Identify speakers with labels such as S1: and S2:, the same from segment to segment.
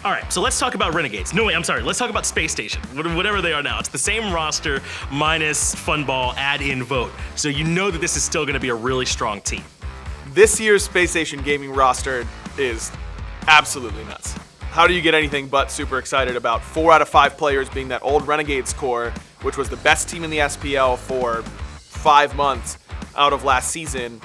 S1: All right, so let's talk about Renegades. No, wait, I'm sorry. Let's talk about Spacestation, whatever they are now. It's the same roster minus Funball, add in Vote. So you know that this is still going to be a really strong team.
S2: This year's Spacestation gaming roster is absolutely nuts. How do you get anything but super excited about 4 out of 5 players being that old Renegades core, which was the best team in the SPL for 5 months out of last season,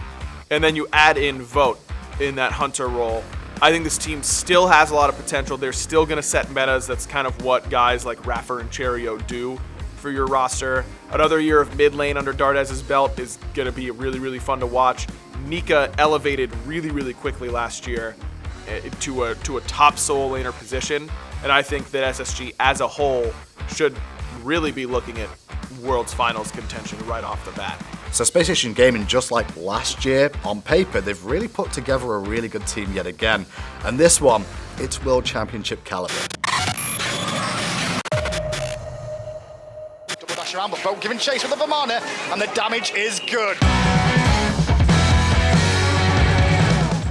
S2: and then you add in Vote in that Hunter role. I think this team still has a lot of potential. They're still going to set metas. That's kind of what guys like iRaffer and Cheerio do for your roster. Another year of mid lane under Dardez's belt is going to be really, really fun to watch. Nika elevated really, really quickly last year to a top solo laner position, and I think that SSG as a whole should really be looking at World's Finals contention right off the bat.
S3: So Spacestation Gaming, just like last year, on paper, they've really put together a really good team yet again. And this one, it's World Championship caliber.
S4: Double dash around, but Vote giving chase with the Vamana, and the damage is good.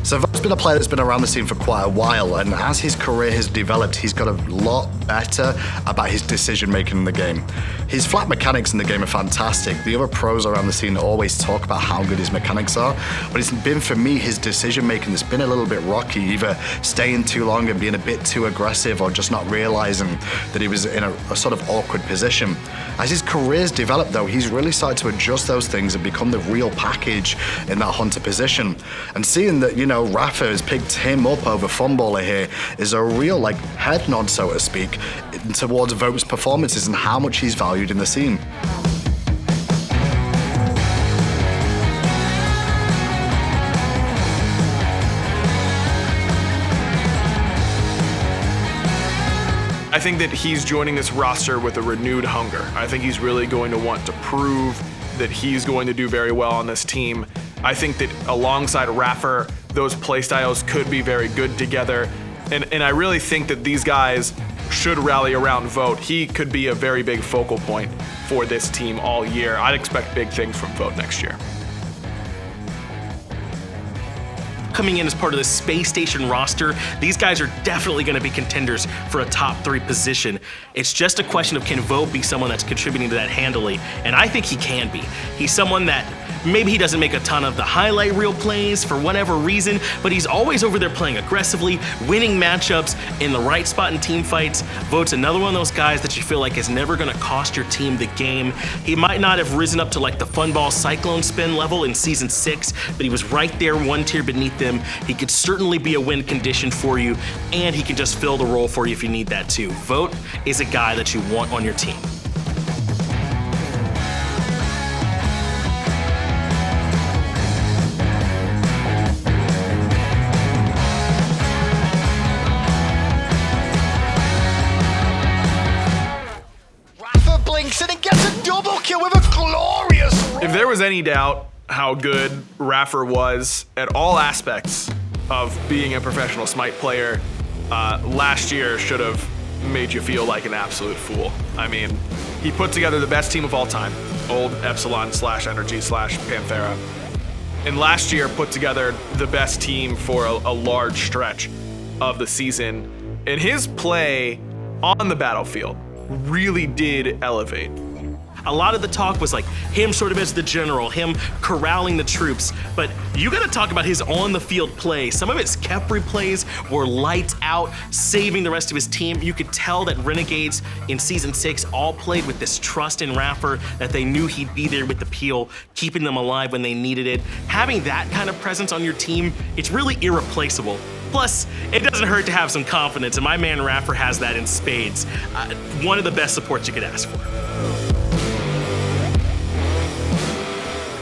S3: So Vote's been a player that's been around the scene for quite a while, and as his career has developed, he's got a lot better about his decision making in the game. His flat mechanics in the game are fantastic. The other pros around the scene always talk about how good his mechanics are, but it's been, for me, his decision making that's been a little bit rocky, either staying too long and being a bit too aggressive, or just not realizing that he was in a sort of awkward position. As his career's developed though, he's really started to adjust those things and become the real package in that Hunter position. And seeing that, you know, iRaffer has picked him up over Funballer here is a real, like, head nod, so to speak, towards Vote's performances and how much he's valued in the scene.
S2: I think that he's joining this roster with a renewed hunger. I think he's really going to want to prove that he's going to do very well on this team. I think that alongside iRaffer, those playstyles could be very good together. And I really think that these guys should rally around Vote. He could be a very big focal point for this team all year. I'd expect big things from Vote next year.
S1: Coming in as part of the Spacestation roster, these guys are definitely going to be contenders for a top 3 position. It's just a question of, can Vote be someone that's contributing to that handily? And I think he can be. He's someone that maybe he doesn't make a ton of the highlight reel plays for whatever reason, but he's always over there playing aggressively, winning matchups in the right spot in team fights. Vote's another one of those guys that you feel like is never going to cost your team the game. He might not have risen up to like the Funball Cyclone spin level in Season 6, but he was right there one tier beneath them. He could certainly be a win condition for you, and he can just fill the role for you if you need that too. Vote is a guy that you want on your team.
S4: Blinks in and gets a double kill with a glorious roll.
S2: If there was any doubt how good iRaffer was at all aspects of being a professional Smite player, last year should have made you feel like an absolute fool. I mean, he put together the best team of all time, old Epsilon / Energy / Panthera. And last year put together the best team for a large stretch of the season. And his play on the battlefield really did elevate.
S1: A lot of the talk was like him sort of as the general, him corralling the troops, but you gotta talk about his on-the-field play. Some of his Khepri plays were lights out, saving the rest of his team. You could tell that Renegades in Season 6 all played with this trust in iRaffer, that they knew he'd be there with the peel, keeping them alive when they needed it. Having that kind of presence on your team, it's really irreplaceable. Plus, it doesn't hurt to have some confidence, and my man iRaffer has that in spades. One of the best supports you could ask for.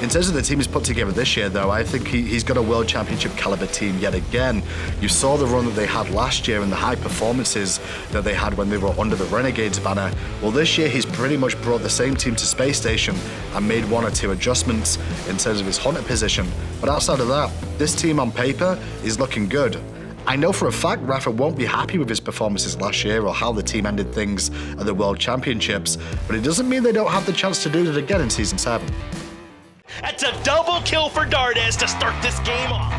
S3: In terms of the team he's put together this year, though, I think he's got a World Championship caliber team yet again. You saw the run that they had last year and the high performances that they had when they were under the Renegades banner. Well, this year he's pretty much brought the same team to Spacestation and made 1 or 2 adjustments in terms of his Hunter position. But outside of that, this team on paper is looking good. I know for a fact iRaffer won't be happy with his performances last year or how the team ended things at the World Championships, but it doesn't mean they don't have the chance to do it again in Season 7.
S1: That's a double kill for Dardez to start this game off.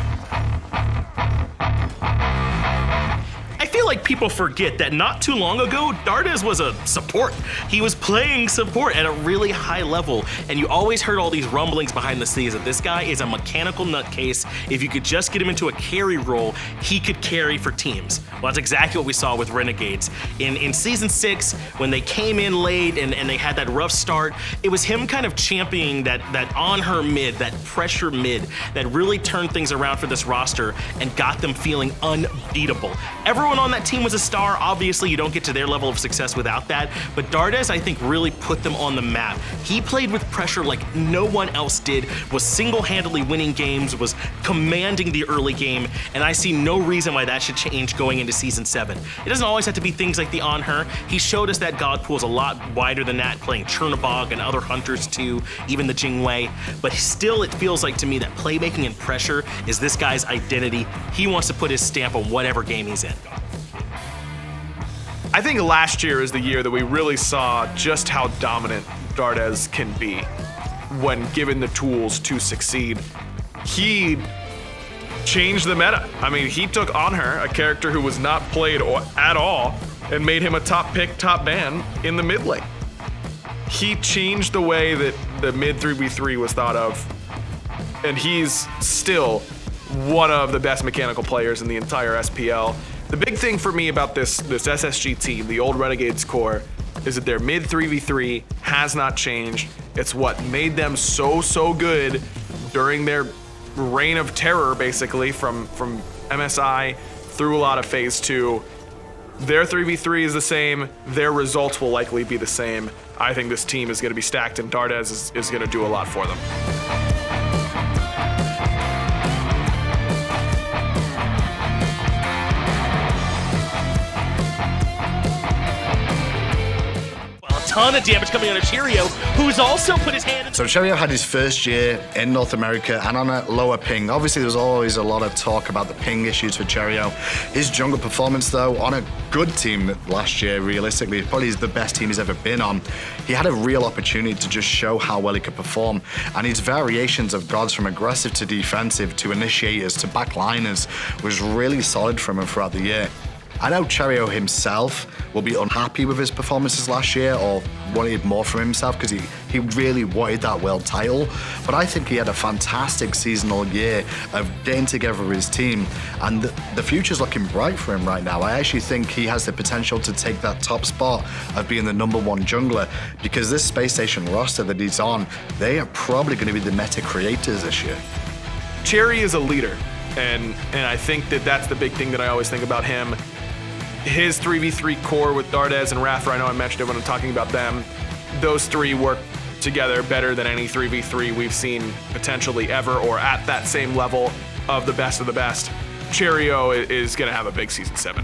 S1: I feel feel like people forget that not too long ago, Dardez was a support. He was playing support at a really high level, and you always heard all these rumblings behind the scenes that this guy is a mechanical nutcase. If you could just get him into a carry role, he could carry for teams. Well, that's exactly what we saw with Renegades. In Season 6, when they came in late and they had that rough start, it was him kind of championing that on-her mid, that pressure mid, that really turned things around for this roster and got them feeling unbeatable. Everyone on that team was a star. Obviously, you don't get to their level of success without that, but Dardez, I think, really put them on the map. He played with pressure like no one else did, was single-handedly winning games, was commanding the early game, and I see no reason why that should change going into Season 7. It doesn't always have to be things like the on-her. He showed us that God pool is a lot wider than that, playing Chernobog and other hunters too, even the Jingwei, but still it feels like to me that playmaking and pressure is this guy's identity. He wants to put his stamp on whatever game he's in.
S2: I think last year is the year that we really saw just how dominant Dardez can be when given the tools to succeed. He changed the meta. I mean, he took on her, a character who was not played at all, and made him a top pick, top ban in the mid lane. He changed the way that the mid 3v3 was thought of, and he's still one of the best mechanical players in the entire SPL. The big thing for me about this SSG team, the old Renegades core, is that their mid 3v3 has not changed. It's what made them so good during their reign of terror, basically, from MSI through a lot of Phase 2. Their 3v3 is the same. Their results will likely be the same. I think this team is going to be stacked, and Dardez is going to do a lot for them.
S1: Ton of damage coming out of Cheerio, who's also put his hand in.
S3: So Cheerio had his first year in North America and on a lower ping. Obviously, there was always a lot of talk about the ping issues for Cheerio. His jungle performance, though, on a good team last year, realistically, probably is the best team he's ever been on. He had a real opportunity to just show how well he could perform, and his variations of gods from aggressive to defensive to initiators to backliners was really solid from him throughout the year. I know Cheerio himself will be unhappy with his performances last year or wanted more from himself because he really wanted that world title. But I think he had a fantastic seasonal year of getting together with his team, and the future's looking bright for him right now. I actually think he has the potential to take that top spot of being the #1 jungler, because this Spacestation roster that he's on, they are probably going to be the meta creators this year.
S2: Cherry is a leader, and I think that's the big thing that I always think about him. His 3v3 core with Dardez and iRaffer, I know I mentioned it when I'm talking about them, those three work together better than any 3v3 we've seen potentially ever, or at that same level of the best of the best. Cheerio is going to have a big Season 7.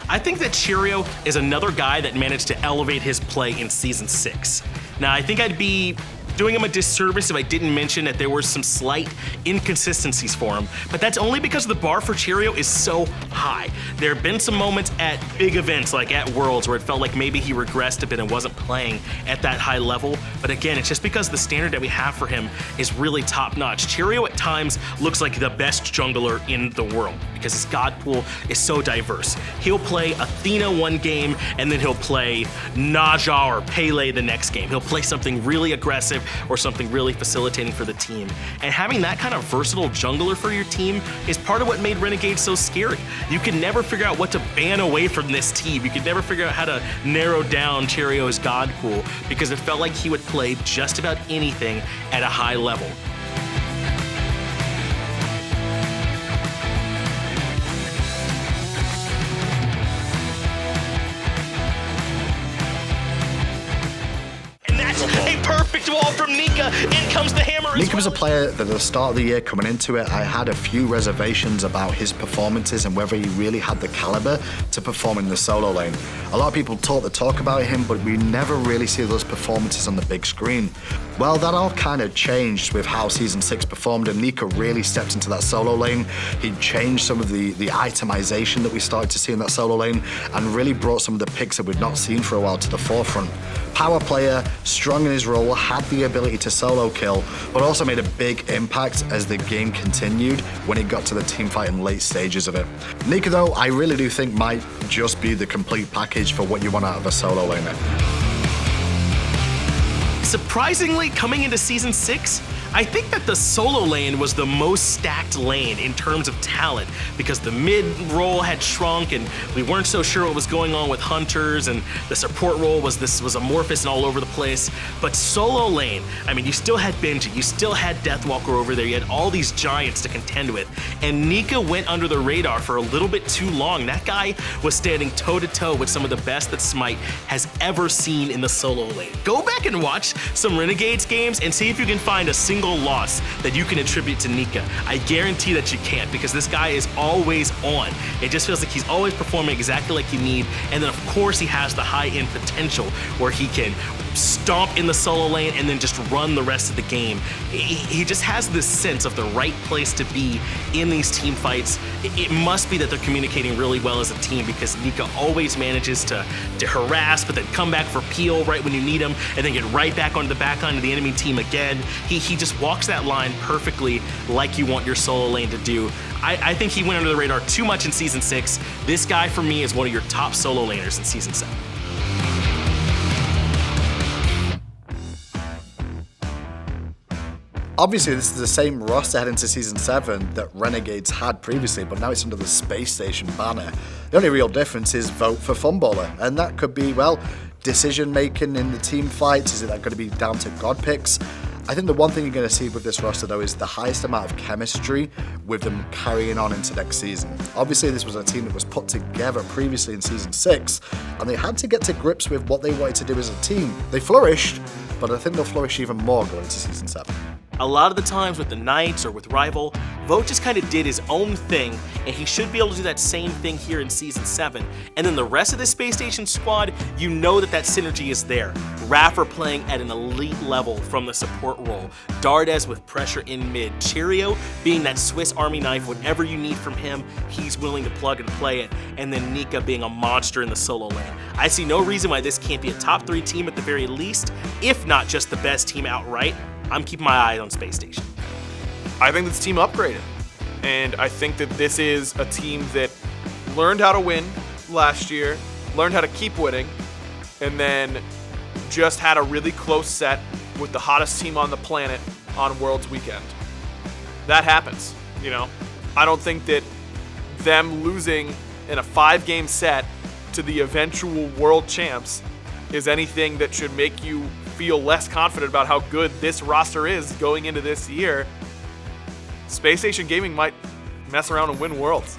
S1: I think that Cheerio is another guy that managed to elevate his play in Season 6. Now, I think I'd be doing him a disservice if I didn't mention that there were some slight inconsistencies for him, but that's only because the bar for Cheerio is so high. There have been some moments at big events like at Worlds where it felt like maybe he regressed a bit and wasn't playing at that high level, but again, it's just because the standard that we have for him is really top notch. Cheerio at times looks like the best jungler in the world because his god pool is so diverse. He'll play Athena one game and then he'll play Naja or Pele the next game. He'll play something really aggressive or something really facilitating for the team. And having that kind of versatile jungler for your team is part of what made Renegade so scary. You can never figure out what to ban away from this team. You could never figure out how to narrow down Cheerio's god pool because it felt like he would play just about anything at a high level. A perfect wall from Nika. In comes the hammer.
S3: Nika was a player that at the start of the year coming into it, I had a few reservations about his performances and whether he really had the caliber to perform in the solo lane. A lot of people talk the talk about him, but we never really see those performances on the big screen. Well, that all kind of changed with how Season 6 performed, and Nika really stepped into that solo lane. He changed some of the itemization that we started to see in that solo lane and really brought some of the picks that we've not seen for a while to the forefront. Power player, strong in his role, had the ability to solo kill, but also made a big impact as the game continued when it got to the teamfight and late stages of it. Nika, though, I really do think might just be the complete package for what you want out of a solo laner.
S1: Surprisingly, coming into Season 6, I think that the solo lane was the most stacked lane in terms of talent because the mid role had shrunk and we weren't so sure what was going on with hunters, and the support role was amorphous and all over the place. But solo lane, I mean, you still had Benji, you still had Deathwalker over there, you had all these giants to contend with, and Nika went under the radar for a little bit too long. That guy was standing toe-to-toe with some of the best that Smite has ever seen in the solo lane. Go back and watch some Renegades games and see if you can find a single loss that you can attribute to Nika. I guarantee that you can't, because this guy is always on. It just feels like he's always performing exactly like you need, and then of course he has the high-end potential where he can stomp in the solo lane and then just run the rest of the game. He just has this sense of the right place to be in these team fights. It must be that they're communicating really well as a team, because Nika always manages to harass, but then come back for peel right when you need him, and then get right back onto the back line of the enemy team again. He just walks that line perfectly like you want your solo lane to do. I think he went under the radar too much in Season 6. This guy, for me, is one of your top solo laners in Season 7.
S3: Obviously, this is the same roster heading into Season 7 that Renegades had previously, but now it's under the Space Station banner. The only real difference is vote for Funballer, and that could be, well, decision-making in the team fights. Is it going to be down to God picks? I think the one thing you're going to see with this roster, though, is the highest amount of chemistry with them carrying on into next season. Obviously, this was a team that was put together previously in Season 6, and they had to get to grips with what they wanted to do as a team. They flourished, but I think they'll flourish even more going into Season 7.
S1: A lot of the times with the Knights or with Rival, Vogt just kind of did his own thing, and he should be able to do that same thing here in Season 7. And then the rest of the Space Station squad, you know that synergy is there. iRaffer playing at an elite level from the support role. Dardez with pressure in mid. Cheerio being that Swiss Army knife. Whatever you need from him, he's willing to plug and play it. And then Nika being a monster in the solo lane. I see no reason why this can't be a top 3 team at the very least, if not just the best team outright. I'm keeping my eye on Space Station.
S2: I think this team upgraded, and I think that this is a team that learned how to win last year, learned how to keep winning, and then just had a really close set with the hottest team on the planet on Worlds weekend. That happens, you know. I don't think that them losing in a 5-game set to the eventual world champs is anything that should make you feel less confident about how good this roster is going into this year. Space Station Gaming might mess around and win Worlds.